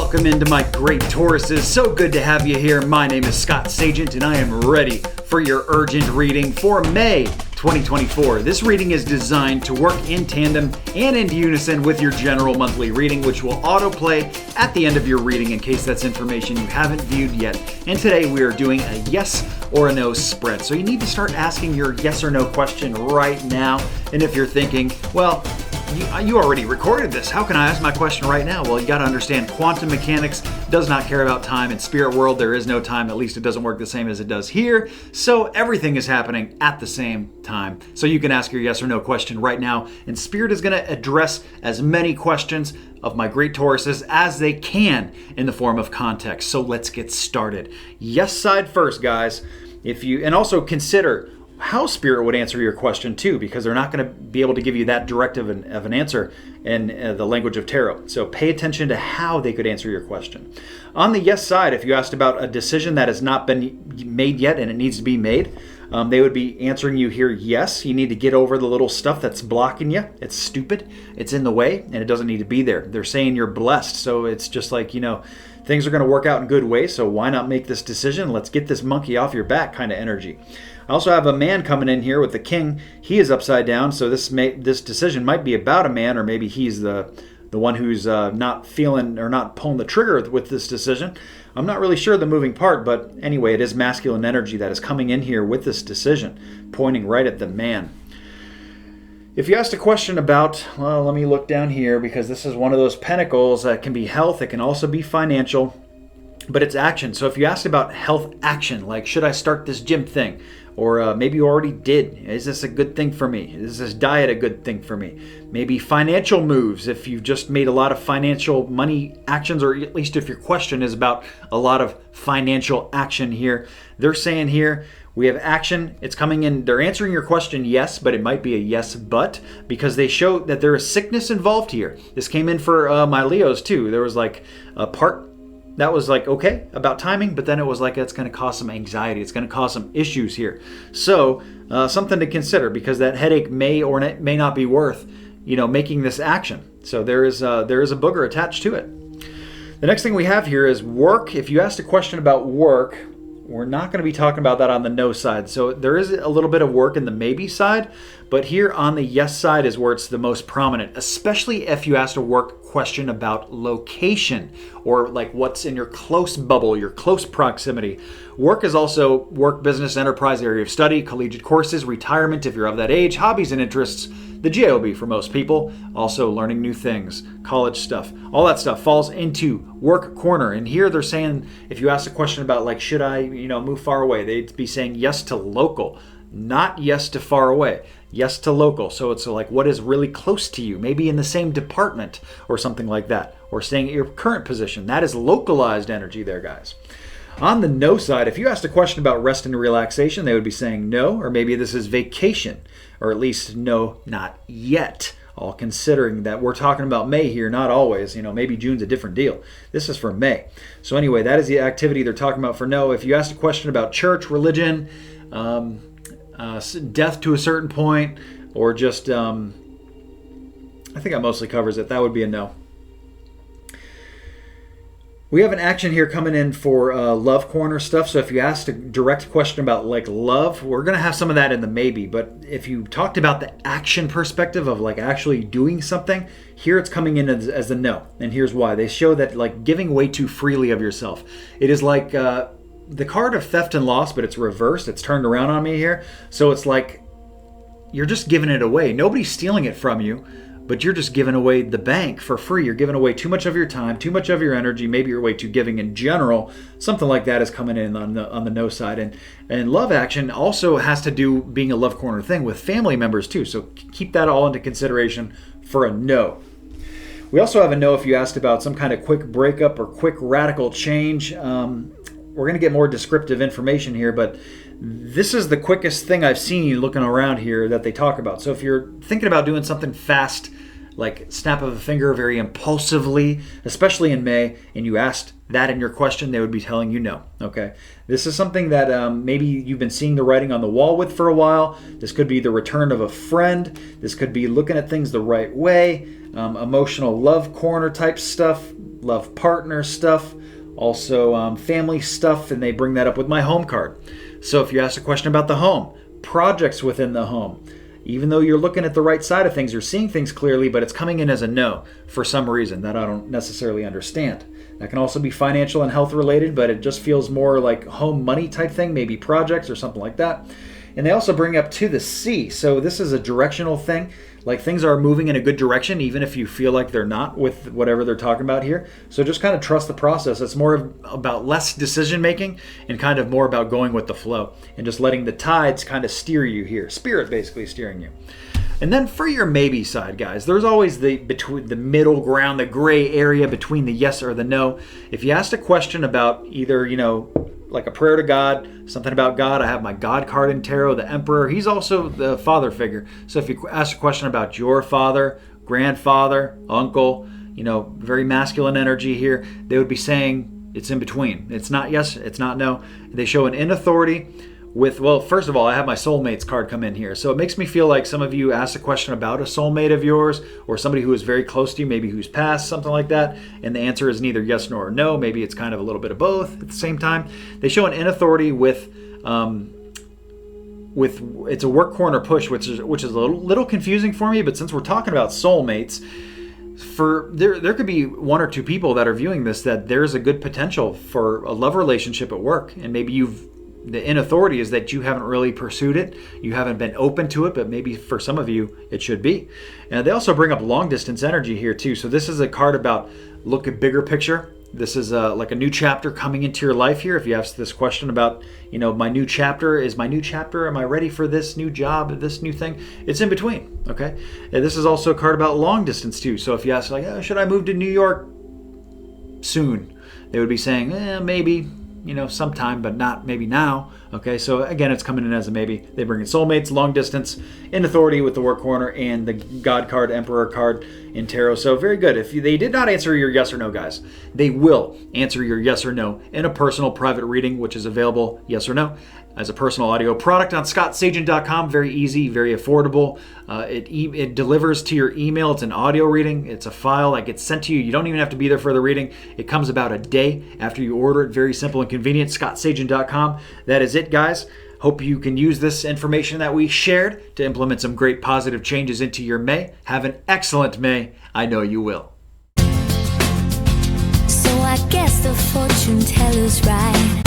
Welcome into my great Tauruses. So good to have you here. My name is Scott Sagent and I am ready for your urgent reading for May 2024. This reading is designed to work in tandem and in unison with your general monthly reading, which will autoplay at the end of your reading in case that's information you haven't viewed yet. And today we are doing a yes or a no spread. So you need to start asking your yes or no question right now. And if you're thinking, well, you already recorded this. How can I ask my question right now? Well, you got to understand quantum mechanics does not care about time. In spirit world, there is no time. At least it doesn't work the same as it does here. So everything is happening at the same time. So you can ask your yes or no question right now. And spirit is going to address as many questions of my great Tauruses as they can in the form of context. So let's get started. Yes side first, guys. And also consider how spirit would answer your question too, because they're not going to be able to give you that direct of an answer in the language of tarot. So pay attention to how they could answer your question. On the yes side, if you asked about a decision that has not been made yet and it needs to be made, they would be answering you here, yes, you need to get over the little stuff that's blocking you. It's stupid, it's in the way, and it doesn't need to be there. They're saying you're blessed, so it's just like, things are going to work out in good ways, so why not make this decision? Let's get this monkey off your back kind of energy. I also have a man coming in here with the king. He is upside down, so this decision might be about a man, or maybe he's the one who's not feeling or not pulling the trigger with this decision. I'm not really sure the moving part, but anyway, it is masculine energy that is coming in here with this decision, pointing right at the man. If you asked a question about, well, let me look down here, because this is one of those pentacles that can be health, it can also be financial, but it's action. So if you asked about health action, like should I start this gym thing? Or maybe you already did. Is this a good thing for me? Is this diet a good thing for me? Maybe financial moves, if you've just made a lot of financial money actions, or at least if your question is about a lot of financial action here. They're saying here, we have action. It's coming in. They're answering your question yes, but it might be a yes but, because they show that there is sickness involved here. This came in for my Leos too. There was like a part that was like, okay, about timing, but then it was like, it's going to cause some anxiety. It's going to cause some issues here. So something to consider, because that headache may or may not be worth, making this action. So there is a booger attached to it. The next thing we have here is work. If you asked a question about work, we're not going to be talking about that on the no side. So there is a little bit of work in the maybe side, but here on the yes side is where it's the most prominent, especially if you asked a work question about location, or like what's in your close bubble, your close proximity. Work is also work, business, enterprise, area of study, collegiate courses, retirement if you're of that age, hobbies and interests, the JOB for most people, also learning new things, college stuff. All that stuff falls into work corner. And here they're saying, if you ask a question about like, should I, move far away? They'd be saying yes to local, not yes to far away, yes to local. So it's like, what is really close to you? Maybe in the same department or something like that, or staying at your current position. That is localized energy there, guys. On the no side, if you asked a question about rest and relaxation, they would be saying no, or maybe this is vacation, or at least no, not yet. All considering that we're talking about May here, not always. Maybe June's a different deal. This is for May. So anyway, that is the activity they're talking about for no. If you asked a question about church, religion, death to a certain point, or just, I think that mostly covers it. That would be a no. We have an action here coming in for love corner stuff. So if you asked a direct question about like love, we're going to have some of that in the maybe. But if you talked about the action perspective of like actually doing something, here it's coming in as the no. And here's why. They show that like giving away too freely of yourself. It is like the card of theft and loss, but it's reversed. It's turned around on me here. So it's like you're just giving it away. Nobody's stealing it from you, but you're just giving away the bank for free. You're giving away too much of your time, too much of your energy. Maybe you're way too giving in general. Something like that is coming in on the no side. And love action also has to do being a love corner thing with family members too. So keep that all into consideration for a no. We also have a no if you asked about some kind of quick breakup or quick radical change. We're going to get more descriptive information here, but this is the quickest thing I've seen looking around here that they talk about. So if you're thinking about doing something fast, like snap of a finger, very impulsively, especially in May, and you asked that in your question, they would be telling you no. Okay, this is something that maybe you've been seeing the writing on the wall with for a while. This could be the return of a friend. This could be looking at things the right way. Emotional love corner type stuff, love partner stuff, also family stuff, and they bring that up with my home card. So if you ask a question about the home, projects within the home, even though you're looking at the right side of things, you're seeing things clearly, but it's coming in as a no for some reason that I don't necessarily understand. That can also be financial and health related, but it just feels more like home money type thing, maybe projects or something like that. And they also bring up to the sea. So this is a directional thing. Like things are moving in a good direction, even if you feel like they're not with whatever they're talking about here. So just kind of trust the process. It's more about less decision making and kind of more about going with the flow and just letting the tides kind of steer you here. Spirit basically steering you. And then for your maybe side, guys, there's always the middle ground, the gray area between the yes or the no. If you asked a question about either, like a prayer to God, something about God, I have my God card in tarot, the Emperor. He's also the father figure. So if you ask a question about your father, grandfather, uncle, very masculine energy here, they would be saying it's in between. It's not yes, it's not no. They show an in authority with, well, first of all, I have my soulmates card come in here. So it makes me feel like some of you asked a question about a soulmate of yours or somebody who is very close to you, maybe who's passed, something like that. And the answer is neither yes nor no. Maybe it's kind of a little bit of both at the same time. They show an in authority with it's a work corner push, which is a little confusing for me. But since we're talking about soulmates, there could be one or two people that are viewing this that there's a good potential for a love relationship at work. And maybe the in authority is that you haven't really pursued it. You haven't been open to it, but maybe for some of you, it should be. And they also bring up long distance energy here too. So this is a card about look at bigger picture. This is like a new chapter coming into your life here. If you ask this question about, my new chapter, am I ready for this new job, this new thing? It's in between, okay? And this is also a card about long distance too. So if you ask should I move to New York soon? They would be saying, maybe, sometime, but not maybe now. Okay, so again, it's coming in as a maybe. They bring in soulmates, long distance, in authority with the work corner, and the God card, Emperor card in tarot. So very good. If they did not answer your yes or no, guys, they will answer your yes or no in a personal private reading, which is available, yes or no, as a personal audio product on scottsagent.com. Very easy, very affordable. It delivers to your email. It's an audio reading. It's a file that gets sent to you. You don't even have to be there for the reading. It comes about a day after you order it. Very simple and convenient. scottsagent.com. That is it, guys. Hope you can use this information that we shared to implement some great positive changes into your May. Have an excellent May. I know you will. So I guess the fortune teller's right.